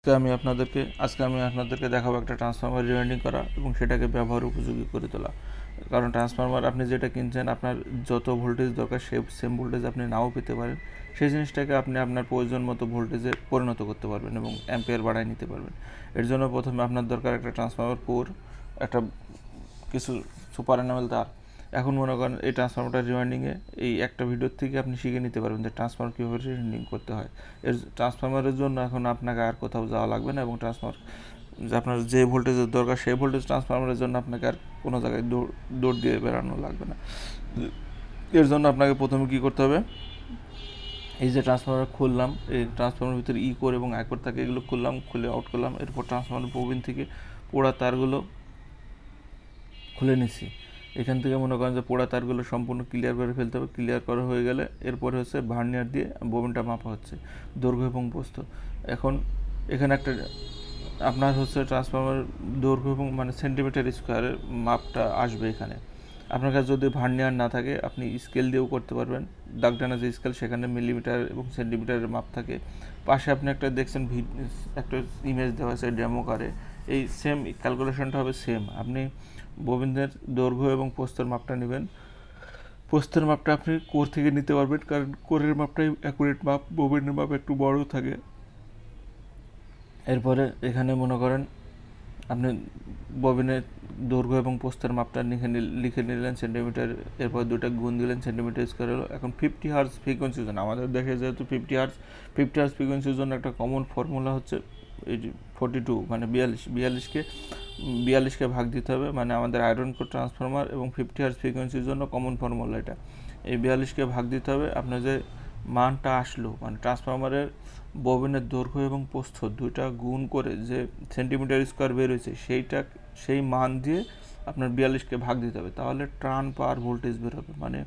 আজকে আমি আপনাদেরকে দেখাবো একটা ট্রান্সফরমার রিওয়াইন্ডিং করা এবং সেটাকে ব্যবহার উপযোগী করে তোলা। কারণ ট্রান্সফরমার আপনি যেটা কিনছেন আপনার যত ভোল্টেজ দরকার সেম ভোল্টেজ আপনি নাও পেতে পারেন। সেই জিনিসটাকে আপনি আপনার প্রয়োজন মতো ভোল্টেজে পরিণত করতে পারবেন এবং অ্যাম্পিয়ার বাড়ায় নিতে পারবেন। এর জন্য প্রথমে আপনার দরকার একটা ট্রান্সফরমার কোর, একটা কিছু সুপার এনামেল তার। এখন মনে করেন এই ট্রান্সফরমারটা রিওয়াইন্ডিংয়ে এই একটা ভিডিওর থেকে আপনি শিখে নিতে পারবেন যে ট্রান্সফরমার কীভাবে রিওয়াইন্ডিং করতে হয়। এর ট্রান্সফরমারের জন্য এখন আপনাকে আর কোথাও যাওয়া লাগবে না এবং ট্রান্সফরমার যে আপনার যে ভোল্টেজের দরকার সেই ভোল্টেজ ট্রান্সফরমারের জন্য আপনাকে আর কোনো জায়গায় দৌড় দিয়ে বেড়ানো লাগবে না। এর জন্য আপনাকে প্রথমে কী করতে হবে, এই যে ট্রান্সফরমার খুললাম, এই ট্রান্সফরমারের ভিতরে কোর এবং আই কোর থাকে, এগুলো খুলে আউট করলাম। এরপর ট্রান্সফরমার ববিন থেকে পোড়া তারগুলো খুলে নিচ্ছি। এখান থেকে মনে করেন যে পোড়া তারগুলো সম্পূর্ণ ক্লিয়ার করে ফেলতে হবে। ক্লিয়ার করা হয়ে গেলে এরপরে হচ্ছে ভার্নিয়ার দিয়ে ববিনটা মাপা হচ্ছে, দৈর্ঘ্য এবং প্রস্থ। এখন এখানে একটা আপনার হচ্ছে ট্রান্সফরমার দৈর্ঘ্য এবং মানে সেন্টিমিটার স্কোয়ারের মাপটা আসবে এখানে। আপনার কাছে যদি ভার্নিয়ার না থাকে আপনি স্কেল দিয়েও করতে পারবেন। দাগটানা যে স্কেল সেখানে মিলিমিটার এবং সেন্টিমিটারের মাপ থাকে। পাশে আপনি একটা দেখছেন একটা ইমেজ দেওয়া আছে ডেমো কারে, এই সেম ক্যালকুলেশনটা হবে সেম। আপনি ববিনের দৈর্ঘ্য এবং প্রস্থের মাপটা নেবেন। প্রস্থের মাপটা আপনি কোর থেকে নিতে পারবেন, কারণ কোরের মাপটাই অ্যাকুরেট মাপ, ববিনের মাপ একটু বড় থাকে। এরপরে এখানে মনে করেন আপনি ববিনের দৈর্ঘ্য এবং প্রস্থের মাপটা লিখে নিলেন সেন্টিমিটার, এরপর দুটা গুণ দিলেন সেন্টিমিটার স্কোয়ার হলো। এখন 50 হার্জ ফ্রিকোয়েন্সির জন্য আমাদের দেশে যেহেতু 50 হার্জ ফ্রিকোয়েন্সির জন্য একটা কমন ফর্মুলা হচ্ছে এই 42, মানে 42কে ভাগ দিতে হবে। মানে আমাদের আয়রন কোর ট্রান্সফরমার এবং 50 হার্জ ফ্রিকোয়েন্সির জন্য কমন ফর্মুলা এটা। এই 42কে ভাগ দিতে হবে। আপনার যে মানটা আসলো, মানে ট্রান্সফরমারের ববিনের দৈর্ঘ্য এবং প্রস্থ দুইটা গুণ করে যে সেন্টিমিটার স্কোয়ার বের হয়েছে সেই মান দিয়ে আপনার 42কে ভাগ দিতে হবে। তাহলে টার্ন পার ভোল্টেজ বের হবে, মানে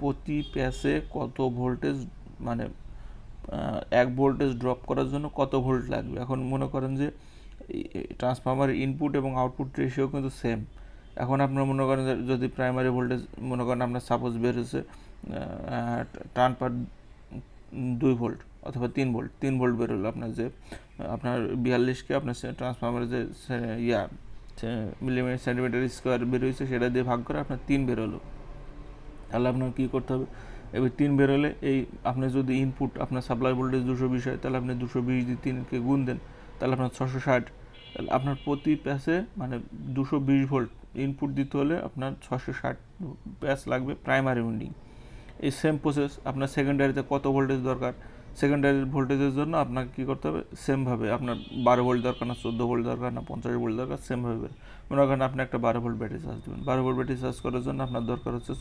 প্রতি প্যাসে কত ভোল্টেজ, মানে 1 ভোল্টেজ ড্রপ করার জন্য কত ভোল্ট লাগবে। এখন মনে করেন যে ট্রান্সফরমারের ইনপুট এবং আউটপুট রেশিও কিন্তু সেম। এখন আপনার মনে করেন যদি প্রাইমারি ভোল্টেজ মনে করেন আপনার সাপোজ বের হচ্ছে টার্ন পার 2 ভোল্ট অথবা 3 ভোল্ট বের হলো, আপনার 42কে আপনার ট্রান্সফরমারের যে মিলিমিটার সেন্টিমিটার স্কোয়ার বের হয়েছে সেটা দিয়ে ভাগ করে আপনার 3 বের হলো। তাহলে আপনার কী করতে হবে, এবার 3 বের হলে এই আপনার যদি ইনপুট আপনার সাপ্লাই ভোল্টেজ 220 হয়, তাহলে আপনি 220 দিয়ে 3কে গুণ দেন, তাহলে আপনার 660। তাহলে আপনার প্রতি প্যাসে মানে 220 ভোল্ট ইনপুট দিতে হলে আপনার 660 প্যাস লাগবে প্রাইমারি উইন্ডিং। এই সেম প্রসেস আপনার সেকেন্ডারিতে কত ভোল্টেজ দরকার, সেকেন্ডারি ভোল্টেজের জন্য আপনাকে কী করতে হবে, সেমভাবে আপনার 12 ভোল্ট দরকার না 14 ভোল্ট দরকার না 50 ভোল্ট দরকার, সেমভাবে মনে করেন আপনি একটা 12 ভোল্ট ব্যাটারি চার্জ দেবেন। 12 ভোল্ট ব্যাটারি চার্জ করার জন্য আপনার দরকার হচ্ছে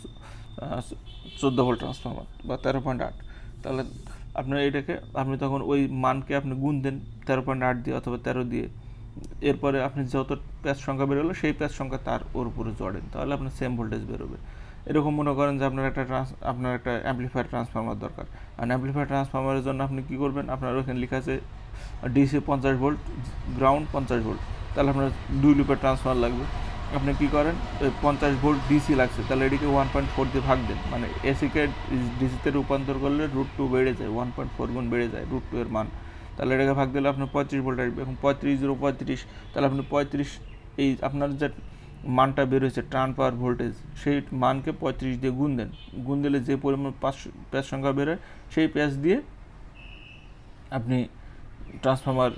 14 ভোল্ট ট্রান্সফরমার বা 13.8। তাহলে আপনার এটাকে আপনি তখন ওই মানকে আপনি গুণ দেন 13.8 দিয়ে অথবা 13 দিয়ে। এরপরে আপনি যত প্যাচ সংখ্যা বেরোলো সেই প্যাচ সংখ্যা তার ওর উপরে জড়েন, তাহলে আপনার সেম ভোল্টেজ বেরোবে। এরকম মনে করেন যে আপনার একটা অ্যাম্পলিফায়ার ট্রান্সফরমার দরকার। আর অ্যাম্পলিফায়ার ট্রান্সফরমারের জন্য আপনি কী করবেন, আপনার ওখানে লেখা আছে ডিসি 50 ভোল্ট, গ্রাউন্ড 50 ভোল্ট, তাহলে আপনার 2 লুপের ট্রান্সফরমার লাগবে। আপনি কী করেন, 50 ভোল্ট ডিসি লাগছে, তাহলে এটিকে 1.4 দিয়ে ভাগ দেন, মানে এসিকে ডিসিতে রূপান্তর করলে √2 বেড়ে যায়, 1.4 গুণ বেড়ে যায় √2 এর মান। তাহলে এটাকে ভাগ দিলে আপনার 35 ভোল্ট আসবে। এখন 35 তাহলে আপনি 35 এই আপনার যে মানটা বের হয়েছে টার্ন পাওয়ার ভোল্টেজ, সেই মানকে 35 দিয়ে গুণ দিলে যে পরিমাণ প্যাচ সংখ্যা বেরোয় সেই প্যাচ দিয়ে আপনি ট্রান্সফরমার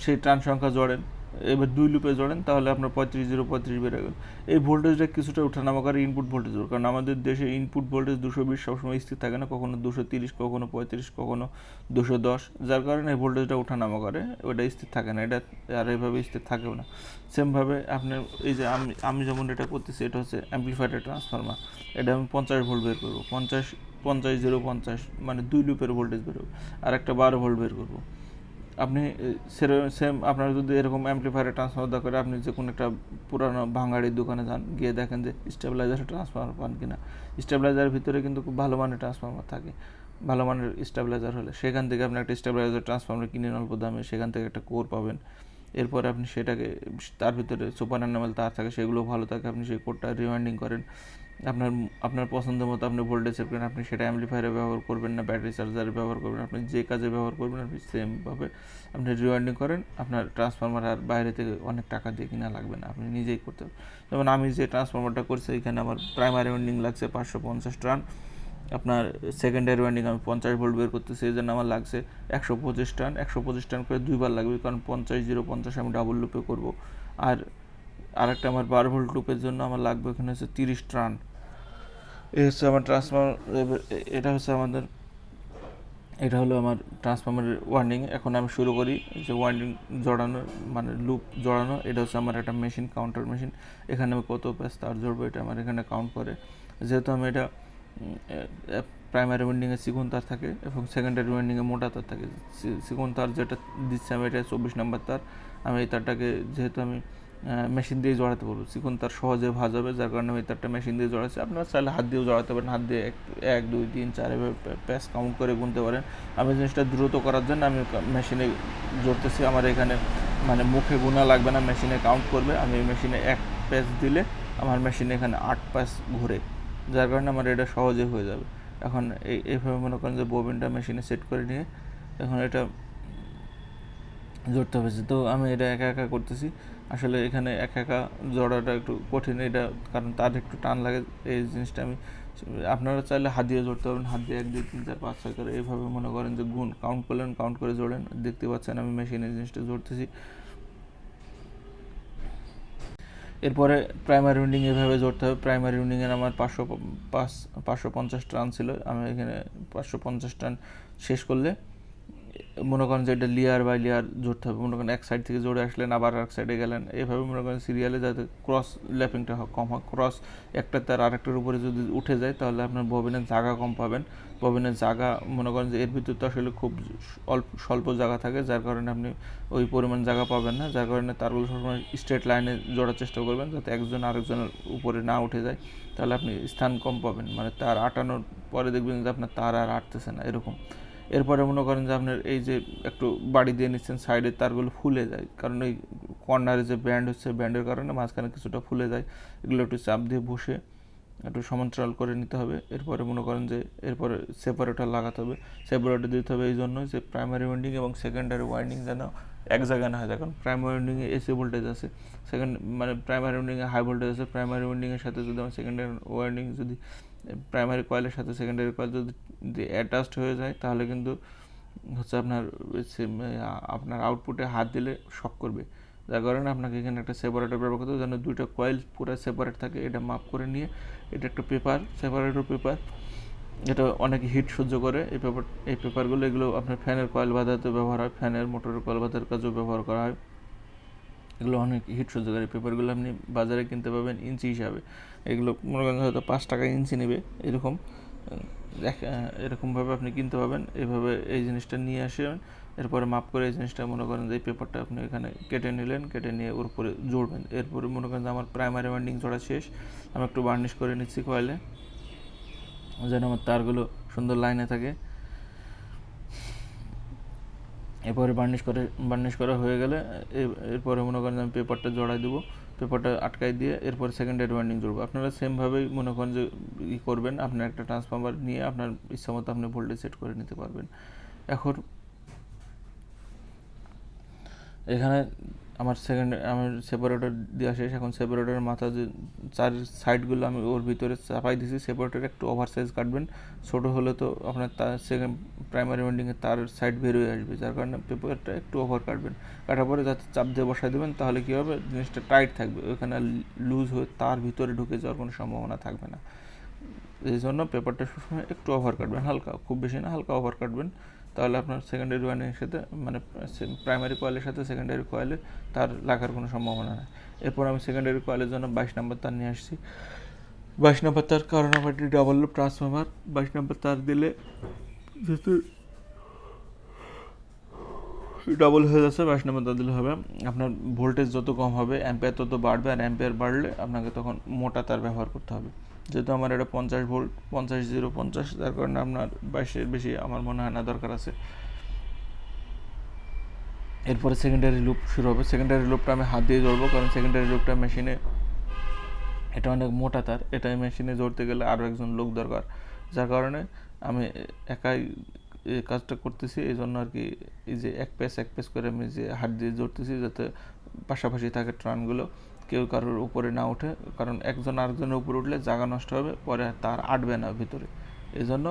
সেই টার্ন সংখ্যা জড়েন, এবার 2 লুপে জড়েন, তাহলে আপনার 35 বেড়ে গেল। এই ভোল্টেজটা কিছুটা ওঠানামা করে ইনপুট ভোল্টেজ, কারণ আমাদের দেশে ইনপুট ভোল্টেজ 220 সবসময় স্থির থাকে না, কখনো 230, কখনো 35, কখনো 210, যার কারণে এই ভোল্টেজটা ওঠানামা করে, ওটা স্থির থাকে না, এটা আর এইভাবে স্থির থাকেও না। সেমভাবে আপনার এই যে আমি যেমন এটা করতেছি, এটা হচ্ছে অ্যাম্পলিফায়ার ট্রান্সফরমার, এটা আমি 50 ভোল্ট বের করবো, 50 মানে 2 লুপের ভোল্টেজ বেরোবে, আর একটা 12 ভোল্ট বের করবো। আপনি সেম আপনার যদি এরকম অ্যাম্পলিফায়ারে ট্রান্সফার দরকার, আপনি যে কোনো একটা পুরানো ভাঙাড়ির দোকানে যান, গিয়ে দেখেন যে স্টেবিলাইজারের ট্রান্সফর্মার পান কিনা। স্টেবিলাইজারের ভিতরে কিন্তু খুব ভালো মানের ট্রান্সফর্মার থাকে, ভালো মানের স্টেবিলাইজার হলে সেখান থেকে আপনি একটা স্টেবিলাইজার ট্রান্সফর্মার কিনে অল্প দামে, সেখান থেকে একটা কোর পাবেন। এরপরে আপনি সেটাকে তার ভিতরে সুপার এনামেল তার থাকে, সেগুলো ভালো থাকে, আপনি সেই কোরটা রিওয়াইন্ডিং করেন। আপনার আপনার পছন্দ মতো আপনি ভোল্টেজ সেট করেন, আপনি সেটা অ্যাম্পলিফায়ারে ব্যবহার করবেন না ব্যাটারি চার্জারে ব্যবহার করবেন, আপনি যে কাজে ব্যবহার করবেন আপনি সেমভাবে আপনি রিওয়াইন্ডিং করেন। আপনার ট্রান্সফরমার আর বাইরে থেকে অনেক টাকা দিয়ে কিনা লাগবে না, আপনি নিজেই করতে পারবেন। যেমন আমি যে ট্রান্সফরমারটা করছি এখানে আমার প্রাইমারি ওয়াইন্ডিং লাগছে 550 টার্ন, আপনার সেকেন্ডারি ওয়াইন্ডিং আমি 50 ভোল্ট বের করতেছি, এই জন্য আমার লাগছে 125 টার্ন। 125 টার্ন করে দুইবার লাগবে, কারণ 50 আমি ডাবল লুপে করব। আর আরেকটা আমার 12 ভোল্ট লুপের জন্য আমার লাগবে এখানে হচ্ছে 30 টার্ন। এই হচ্ছে আমার ট্রান্সফরমার, এটা হচ্ছে আমাদের, এটা হলো আমার ট্রান্সফরমারের ওয়াইন্ডিং। এখন আমি শুরু করি যে ওয়াইন্ডিং জড়ানো, মানে লুপ জড়ানো। এটা হচ্ছে আমার একটা মেশিন, কাউন্টার মেশিন। এখানে আমি কত প্যাচ তার জড়বো এটা আমার এখানে কাউন্ট করে। যেহেতু আমি এটা প্রাইমারি ওয়াইন্ডিংয়ে চিকন তার থাকে এবং সেকেন্ডারি ওয়াইন্ডিংয়ে মোটা তার থাকে। চিকন তার যেটা দিচ্ছে আমি এটা 24 নম্বর তার। আমি এই তারটাকে যেহেতু আমি মেশিন দিয়ে জড়াতে পারবো, চিকন তার সহজে ভাঁজ হবে, যার কারণে আমি তারটা মেশিন দিয়ে জড়াচ্ছি। আপনারা চাইলে হাত দিয়েও জড়াতে পারেন, হাত দিয়ে 1 2 3 4 এভাবে প্যাচ কাউন্ট করে গুনতে পারেন। আমি জিনিসটা দ্রুত করার জন্য আমি মেশিনে জড়তেছি। আমার এখানে মানে মুখে গুনা লাগবে না, মেশিনে কাউন্ট করবে। আমি মেশিনে 1 প্যাচ দিলে আমার মেশিনে এখানে 8 প্যাচ ঘুরে, যার কারণে আমার এটা সহজে হয়ে যাবে। এখন এইভাবে মনে করেন যে ববিনটা মেশিনে সেট করে নিয়ে এখন এটা জড়তে হবে। তো আমি এটা একা একা করতেছি। আসলে এখানে একা একা জড়াটা একটু কঠিন, এটা কারণ তার একটু টান লাগে। এই জিনিসটা আমি, আপনারা চাইলে হাত দিয়ে জড়তে পারবেন, হাত দিয়ে 1 2 3 4 5 6 করে এইভাবে মনে করেন যে গুণ কাউন্ট করলেন, কাউন্ট করে জোড়েন। দেখতে পাচ্ছেন আমি মেশিনে জিনিসটা জড়তেছি। এরপরে প্রাইমারি উইন্ডিং এভাবে জড়তে হবে। প্রাইমারি উইন্ডিংয়ের আমার 550 টার্ন ছিল। আমি এখানে 550 টার্ন শেষ করলে মনে করেন যে এটা লেয়ার বাই লেয়ার জড়তে হবে। মনে করেন এক সাইড থেকে জোরে আসলেন, আবার এক সাইডে গেলেন, এইভাবে মনে করেন সিরিয়ালে যাতে ক্রস ল্যাপিংটা কম হয়। ক্রস একটা তার আরেকটার উপরে যদি উঠে যায় তাহলে আপনার ববিনের জায়গা কম পাবেন। ববিনের জায়গা মনে করেন যে এর ভিতর তো আসলে খুব স্বল্প জায়গা থাকে, যার কারণে আপনি ওই পরিমাণ জায়গা পাবেন না। যার কারণে তারগুলো সবসময় স্ট্রেট লাইনে জোড়ার চেষ্টা করবেন, যাতে একজন আরেকজনের উপরে না উঠে যায়, তাহলে আপনি স্থান কম পাবেন। মানে তার আটানোর পরে দেখবেন যে আপনার তার আর আটতেছে না, এরকম। এরপরে মনে করেন যে আপনার এই যে একটু বাড়ি দিয়ে নিচ্ছেন, সাইডের তারগুলো ফুলে যায়, কারণ এই কর্নারে যে ব্যান্ড হচ্ছে, ব্যান্ডের কারণে মাঝখানে কিছুটা ফুলে যায়। এগুলো একটু চাপ দিয়ে বসে একটু সমান্তরাল করে নিতে হবে। এরপরে মনে করেন যে এরপরে সেপারেটর লাগাতে হবে। সেপারেটর দিতে হবে এই জন্য যে প্রাইমারি ওয়াইন্ডিং এবং সেকেন্ডারি ওয়াইন্ডিং যেন এক জায়গায় না হয়। কারণ প্রাইমারি ওয়াইন্ডিংয়ে এসি ভোল্টেজ আছে, মানে প্রাইমারি ওয়াইন্ডিংয়ে হাই ভোল্টেজ আছে। প্রাইমারি ওয়াইন্ডিংয়ের সাথে যদি আমার সেকেন্ডারি ওয়াইন্ডিং যদি প্রাইমারি কয়েলের সাথে সেকেন্ডারি কয়েল যদি অ্যাটাচড হয়ে যায়, তাহলে কিন্তু হচ্ছে আপনার আউটপুটে হাত দিলে শক করবে। যার কারণে আপনাকে এখানে একটা সেপারেটর ব্যবহার করতে হবে যেন দুইটা কয়েল পুরো সেপারেট থাকে। এটা মাপ করে নিয়ে এটা একটা পেপার, সেপারেটর পেপার, এটা অনেক হিট সহ্য করে। এই পেপারগুলো এগুলো আপনার ফ্যানের কয়েল বাঁধাতে ব্যবহার হয়, ফ্যানের মোটরের কয়েল বাঁধার কাজেও ব্যবহার করা হয়। এগুলো অনেক হিট সহ্যকারী। পেপারগুলো আপনি বাজারে কিনতে পাবেন ইঞ্চি হিসাবে। এগুলো মনে করেন হয়তো 5 টাকা ইঞ্চি নেবে, এরকম এরকমভাবে আপনি কিনতে পাবেন। এইভাবে এই জিনিসটা নিয়ে আসবেন। এরপরে মাপ করে এই জিনিসটা মনে করেন যে এই পেপারটা আপনি এখানে কেটে নিলেন, কেটে নিয়ে ওর উপরে জোড়বেন। এরপরে মনে করেন যে আমার প্রাইমারি ওয়াইন্ডিং জোড়া শেষ। আমি একটু বার্নিশ করে নিচ্ছি কয়েলে, যেন আমার তারগুলো সুন্দর লাইনে থাকে। এরপরে বার্নিশ করা হয়ে গেলে এরপরে মনে করেন আমি পেপারটা জড়াই দেবো, পেপারটা আটকাই দিয়ে এরপরে সেকেন্ডারি ওয়াইন্ডিং জুড়বো। আপনারা সেমভাবেই মনে করেন যে করবেন। আপনার একটা ট্রান্সফরমার নিয়ে আপনার ইচ্ছা মতো আপনি ভোল্টেজ সেট করে নিতে পারবেন। এখন এখানে আমার সেপারেটর দেওয়া শেষ। এখন সেপারেটরের মাথা যে চার সাইডগুলো আমি ওর ভিতরে চাপাই দিয়েছি। সেপারেটর একটু ওভার সাইজ কাটবেন, ছোটো হলে তো আপনার তার সেকেন্ড প্রাইমারি ওয়াইন্ডিংয়ে তার সাইড বেরোয় আসবে, যার কারণে পেপারটা একটু ওভার কাটবেন। কাটার পরে যাতে চাপ দিয়ে বসাই দেবেন, তাহলে কী হবে, জিনিসটা টাইট থাকবে, ওইখানে লুজ হয়ে তার ভিতরে ঢুকে যাওয়ার কোনো সম্ভাবনা থাকবে না। এই জন্য পেপারটা সবসময় একটু ওভার কাটবেন, হালকা, খুব বেশি না, হালকা ওভার কাটবেন। তাহলে আপনার সেকেন্ডারি ওয়াইন্ডিংয়ের সাথে, মানে প্রাইমারি কয়েলের সাথে সেকেন্ডারি কয়েলে তার লাগার কোনো সম্ভাবনা নেই। এরপর আমি সেকেন্ডারি কয়েলের জন্য 22 নম্বর তার নিয়ে আসছি। 22 নম্বর তার, কারণ আমার এটি ডাবল লুপ ট্রান্সফরমার। 22 নম্বর তার দিলে যেহেতু ডাবল হয়ে যাচ্ছে, 22 নম্বর তার দিলে হবে। আপনার ভোল্টেজ যত কম হবে অ্যাম্পিয়ার তত বাড়বে, আর অ্যাম্পিয়ার বাড়লে আপনাকে তখন মোটা তার ব্যবহার করতে হবে। যেহেতু আমার এটা 50 ভোল্ট, 50 যার কারণে আপনার 22-এর বেশি আমার মনে হয় না দরকার আছে। এরপরে সেকেন্ডারি লুপ শুরু হবে। সেকেন্ডারি লুপটা আমি হাত দিয়ে জড়বো, কারণ সেকেন্ডারি লুপটা মেশিনে এটা অনেক মোটা তার, এটা মেশিনে জড়তে গেলে আরও একজন লোক দরকার, যার কারণে আমি একাই এই কাজটা করতেছি। এই জন্য আর কি এই যে এক পেস করে আমি যে হাত দিয়ে জড়তেছি, যাতে পাশাপাশি থাকে ট্রানগুলো, কেউ কারোর উপরে না ওঠে, কারণ একজন আরেকজনের উপরে উঠলে জায়গা নষ্ট হবে, পরে তার আটবে না ভিতরে। এই জন্য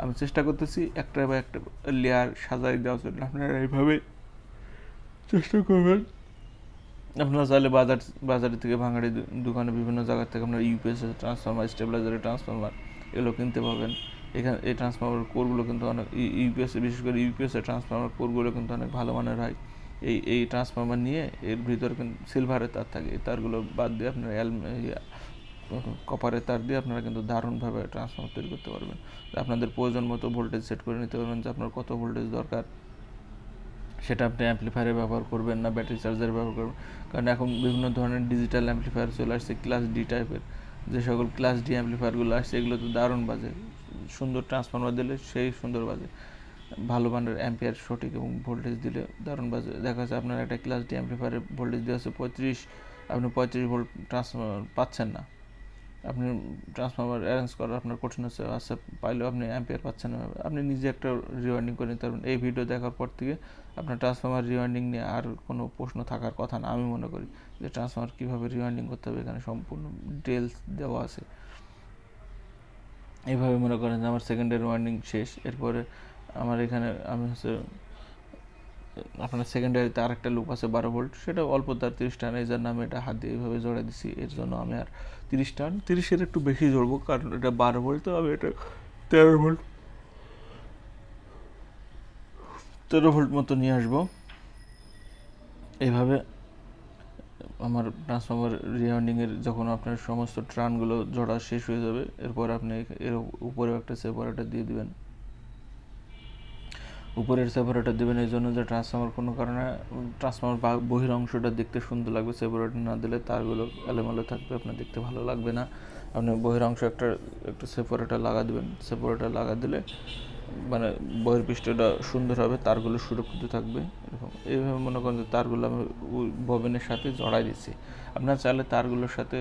আমি চেষ্টা করতেছি একটা বা একটা লেয়ার সাজাই দেওয়ার জন্য। আপনারা এইভাবে চেষ্টা করবেন। আপনারা চাইলে বাজার থেকে ভাঙাড়ি দোকানে বিভিন্ন জায়গা থেকে আপনার ইউপিএস ট্রান্সফরমার, স্টেবিলাইজারের ট্রান্সফরমার এগুলো কিনতে পাবেন। এখানে এই ট্রান্সফরমার কোরগুলো কিন্তু অনেক ইউপিএস, বিশেষ করে ইউপিএসের ট্রান্সফরমার কোরগুলো কিন্তু অনেক ভালো মানের হয়। এই ট্রান্সফরমার নিয়ে এর ভিতরে কিন্তু সিলভারের তার থাকে, এই তারগুলো বাদ দিয়ে আপনার কপারের তার দিয়ে আপনারা কিন্তু দারুণভাবে ট্রান্সফরমার তৈরি করতে পারবেন। আপনাদের প্রয়োজন মতো ভোল্টেজ সেট করে নিতে পারবেন যে আপনার কত ভোল্টেজ দরকার, সেটা আপনি অ্যাম্পলিফায়ারে ব্যবহার করবেন না ব্যাটারি চার্জারে ব্যবহার করবেন। কারণ এখন বিভিন্ন ধরনের ডিজিটাল অ্যাম্পলিফায়ার চলে আসছে ক্লাস ডি টাইপের। যে সকল ক্লাস ডি অ্যাম্পলিফায়ারগুলো আসছে এগুলো তো দারুণ বাজে, সুন্দর ট্রান্সফরমার দিলে সেই সুন্দর বাজে, ভালো মানের অ্যাম্পিয়ার সঠিক এবং ভোল্টেজ দিলে দারুণ বাজে। দেখা যাচ্ছে আপনার একটা ক্লাস ডি অ্যাম্পলিফায়ারের ভোল্টেজ দেওয়া আছে 35, আপনি 35 ভোল্ট ট্রান্সফরমার পাচ্ছেন না, আপনি ট্রান্সফরমার অ্যারেঞ্জ করার আপনার কঠিন হচ্ছে, আচ্ছা পাইলেও আপনি অ্যাম্পিয়ার পাচ্ছেন না। আপনি নিজে একটা রিওয়াইন্ডিং করে নিতে পারবেন। এই ভিডিও দেখার পর থেকে আপনার ট্রান্সফরমার রিওয়াইন্ডিং নিয়ে আর কোনো প্রশ্ন থাকার কথা না। আমি মনে করি যে ট্রান্সফরমার কীভাবে রিওয়াইন্ডিং করতে হবে এখানে সম্পূর্ণ ডিটেলস দেওয়া আছে। এইভাবে মনে করেন যে আমার সেকেন্ডারি ওয়াইন্ডিং শেষ, এরপরে আমার এখানে আমি হচ্ছে আপনার সেকেন্ডারিতে আরেকটা লুপ আছে 12 ভোল্ট, সেটা অল্প তার 30 টান, এই জন্য আমি এটা হাত দিয়ে এইভাবে জোড়া দিছি। এর জন্য আমি আর 30 টান, 30-এর একটু বেশি জোড়বো, কারণ এটা 12 ভোল্ট, তো আমি এটা 13 ভোল্ট মতো নিয়ে আসবো। এইভাবে আমার ট্রান্সফরমার রিওয়াইন্ডিংয়ের যখন আপনার সমস্ত ট্রানগুলো জোড়া শেষ হয়ে যাবে, এরপর আপনি এর উপরেও একটা সেপারেটর দিয়ে দিবেন। উপরের সেপারেটর দেবেন এই জন্য যে ট্রান্সফরমার কোনো কারণে ট্রান্সফরমার বহির অংশটা দেখতে সুন্দর লাগবে, সেপারেটর না দিলে তারগুলো এলোমেলো থাকবে, আপনার দেখতে ভালো লাগবে না। আপনি বহির অংশ একটা সেপারেটর লাগা দেবেন, সেপারেটর লাগা দিলে মানে বহির্পৃষ্ঠটা সুন্দর হবে, তারগুলো সুরক্ষিত থাকবে। এরকম এইভাবে মনে করেন যে তারগুলো আমি ববিনের সাথে জড়াই দিচ্ছি। আপনার চাইলে তারগুলোর সাথে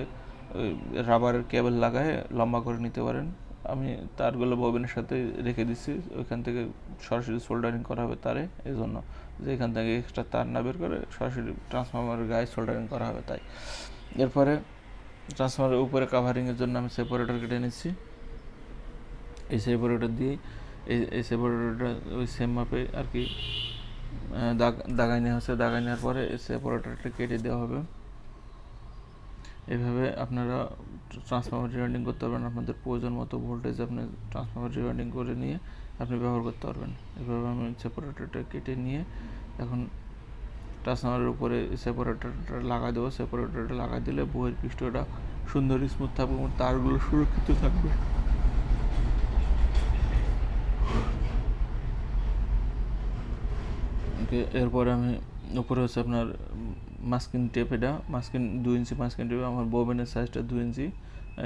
রাবারের কেবল লাগায় লম্বা করে নিতে পারেন। আমি তারগুলো ববিনের সাথে রেখে দিচ্ছি, ওইখান থেকে সরাসরি সোল্ডারিং করা হবে তারে, এই জন্য যে এখান থেকে এক্সট্রা তার না বের করে সরাসরি ট্রান্সফরমারের গায়ে সোল্ডারিং করা হবে তাই। এরপরে ট্রান্সফরমারের উপরে কাভারিংয়ের জন্য আমি সেপারেটর কেটে নিচ্ছি। এই সেপারেটর দিয়েই এই সেপারেটরটা ওই সেম মাপে আর কি দাগাই নেওয়া হচ্ছে, দাগাই নেওয়ার পরে এই সেপারেটরটা কেটে দেওয়া হবে। এভাবে আপনারা ট্রান্সফরমার রিওয়াইন্ডিং করতে পারবেন, আপনাদের প্রয়োজন মতো ভোল্টেজ আপনি ট্রান্সফরমার রিওয়াইন্ডিং করে নিয়ে আপনি ব্যবহার করতে পারবেন। এভাবে আমি সেপারেটরটা কেটে নিয়ে এখন ট্রান্সফরমারের উপরে সেপারেটরটা লাগা দেবো। সেপারেটরটা লাগা দিলে বইয়ের পৃষ্ঠটা সুন্দর স্মুথ থাকবে এবং তারগুলো সুরক্ষিত থাকবে। এরপরে আমি উপরে হচ্ছে আপনার মাস্কিং টেপ, এটা মাস্কিং 2 ইঞ্চি মাস্কিং টেপ, আমার বোবেনের সাইজটা 2 ইঞ্চি,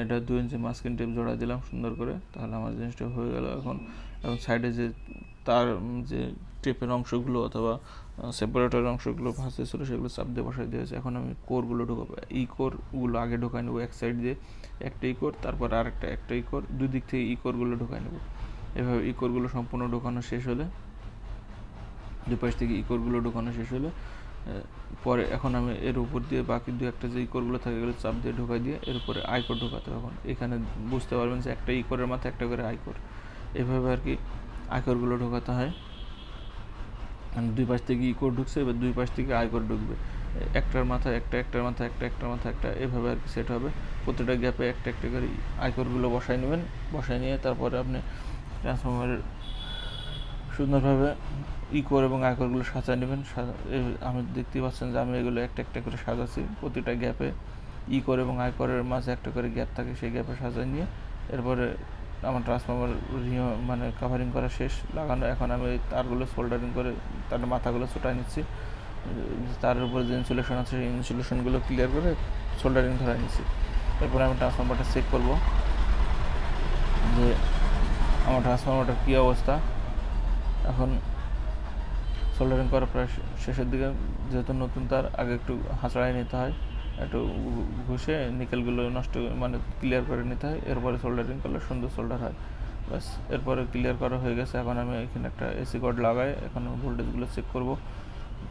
এটা 2 ইঞ্চি মাস্কিং টেপ জোড়া দিলাম সুন্দর করে, তাহলে আমার জিনিসটা হয়ে গেল। এখন সাইডে যে তার যে টেপের অংশগুলো অথবা সেপারেটরের অংশগুলো ভাঁজে ছিল সেগুলো চাপ দিয়ে বসাই দিয়েছে। এখন আমি কোরগুলো ঢোকাবো, কোরগুলো আগে ঢোকাই নেবো এক সাইড দিয়ে, একটা কোর, তারপর একটা কোর, দুই দিক থেকে কোরগুলো ঢোকাই নেবো। এভাবে কোরগুলো সম্পূর্ণ ঢোকানো শেষ হলে, দুই পাশ থেকে কোরগুলো ঢোকানো শেষ হলে পরে এখন আমি এর উপর দিয়ে বাকি দু একটা যে কোরগুলো থাকে এগুলো চাপ দিয়ে ঢোকাই দিয়ে এর উপরে কোর ঢোকাতে হবে। এখন এখানে বুঝতে পারবেন যে একটা কোরের মাথায় একটা করে কোর, এভাবে আর কি কোরগুলো ঢোকাতে হয়। দুই পাশ থেকে কোর ঢুকছে, এবার দুই পাশ থেকে কোর ঢুকবে, একটার মাথায় একটা, একটার মাথায় একটা, একটার মাথায় একটা, এভাবে আর কি সেট হবে। প্রতিটা গ্যাপে একটা একটা করে কোরগুলো বসাই নেবেন। বসাই নিয়ে তারপরে আপনি ট্রান্সফরমারের সুন্দরভাবে কোর এবং কোরগুলো সাজায় নেবেন। আমি দেখতেই পাচ্ছেন যে আমি এগুলো একটা একটা করে সাজাচ্ছি, প্রতিটা গ্যাপে কোর এবং কোরের মাঝে একটা করে গ্যাপ থাকে, সেই গ্যাপে সাজায় নিয়ে এরপরে আমার ট্রান্সফরমার মানে কাভারিং করা শেষ লাগানো। এখন আমি তারগুলো সোল্ডারিং করে তার মাথাগুলো ছুটাই নিচ্ছি, তার উপরে যে ইনসুলেশন আছে সেই ইনসুলেশনগুলো ক্লিয়ার করে সোল্ডারিং ধরাই নিচ্ছি। এরপরে আমি ট্রান্সফরমারটা চেক করবো যে আমার ট্রান্সফরমারটার কী অবস্থা। এখন সোল্ডারিং করা প্রায় শেষের দিকে, যেহেতু নতুন তার আগে একটু হাঁচড়াই নিতে হয়, একটু ঘষে নিকেলগুলো নষ্ট মানে ক্লিয়ার করে নিতে হয়, এরপরে সোল্ডারিং করলে সুন্দর সোল্ডার হয়। ব্যাস, এরপরে ক্লিয়ার করা হয়ে গেছে। এখন আমি এখানে একটা এসি কর্ড লাগাই, এখন ভোল্টেজগুলো চেক করব।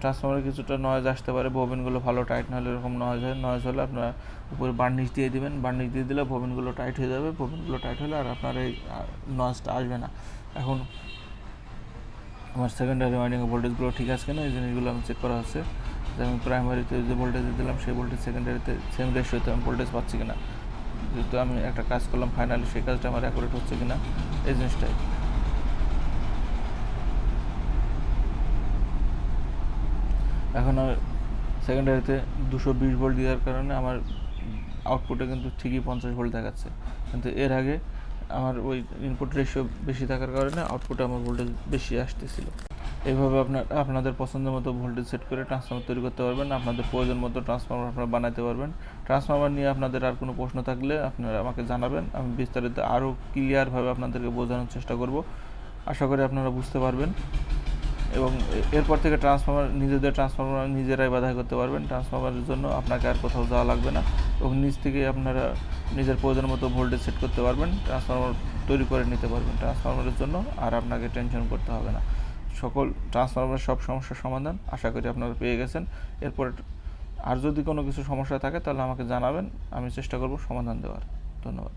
ট্রান্সফরমারে কিছুটা নয়েজ আসতে পারে, ববিনগুলো ভালো টাইট না হলে এরকম নয়েজ হয়। নয়েজ হলে আপনার উপরে বার্নিশ দিয়ে দিবেন, বার্নিশ দিয়ে দিলে ববিনগুলো টাইট হয়ে যাবে। ববিনগুলো টাইট হলে আর আপনার এই নয়েজটা আসবে না। এখন আমার সেকেন্ডারি ওয়াইন্ডিংয়ে ভোল্টেজগুলো ঠিক আছে কিনা এই জিনিসগুলো আমি চেক করা হচ্ছে। যে আমি প্রাইমারিতে যে ভোল্টেজ দিলাম সেই ভোল্টেজ সেকেন্ডারিতে সেম রেশিওতে আমি ভোল্টেজ পাচ্ছি কিনা, যেহেতু আমি একটা কাজ করলাম ফাইনালি সেই কাজটা আমার অ্যাকুরেট হচ্ছে কিনা এই জিনিসটাই। এখন সেকেন্ডারিতে 220 ভোল্ট দেওয়ার কারণে আমার আউটপুটে কিন্তু ঠিকই 50 ভোল্ট দেখাচ্ছে, কিন্তু এর আগে আমার ওই ইনপুট রেশিও বেশি থাকার কারণে আউটপুটে আমার ভোল্টেজ বেশি আসতেছিল। এইভাবে আপনাদের পছন্দের মতো ভোল্টেজ সেট করে ট্রান্সফর্মার তৈরি করতে পারবেন। আপনাদের প্রয়োজন মতো ট্রান্সফর্মার আপনারা বানাতে পারবেন। ট্রান্সফর্মার নিয়ে আপনাদের আর কোনো প্রশ্ন থাকলে আপনারা আমাকে জানাবেন, আমি বিস্তারিত আরও ক্লিয়ারভাবে আপনাদেরকে বোঝানোর চেষ্টা করব। আশা করি আপনারা বুঝতে পারবেন এবং এরপর থেকে নিজেদের ট্রান্সফর্মার নিজেরাই বাধাই করতে পারবেন। ট্রান্সফর্মারের জন্য আপনাকে আর কোথাও যাওয়া লাগবে না এবং নিজ থেকে আপনারা নিজের প্রয়োজন মতো ভোল্টেজ সেট করতে পারবেন, ট্রান্সফর্মার তৈরি করে নিতে পারবেন ট্রান্সফর্মারের জন্য, আর আপনাকে টেনশন করতে হবে না। সকল ট্রান্সফর্মারের সব সমস্যার সমাধান আশা করি আপনারা পেয়ে গেছেন। এরপরে আর যদি কোনো কিছু সমস্যা থাকে তাহলে আমাকে জানাবেন, আমি চেষ্টা করব সমাধান দেওয়ার। ধন্যবাদ।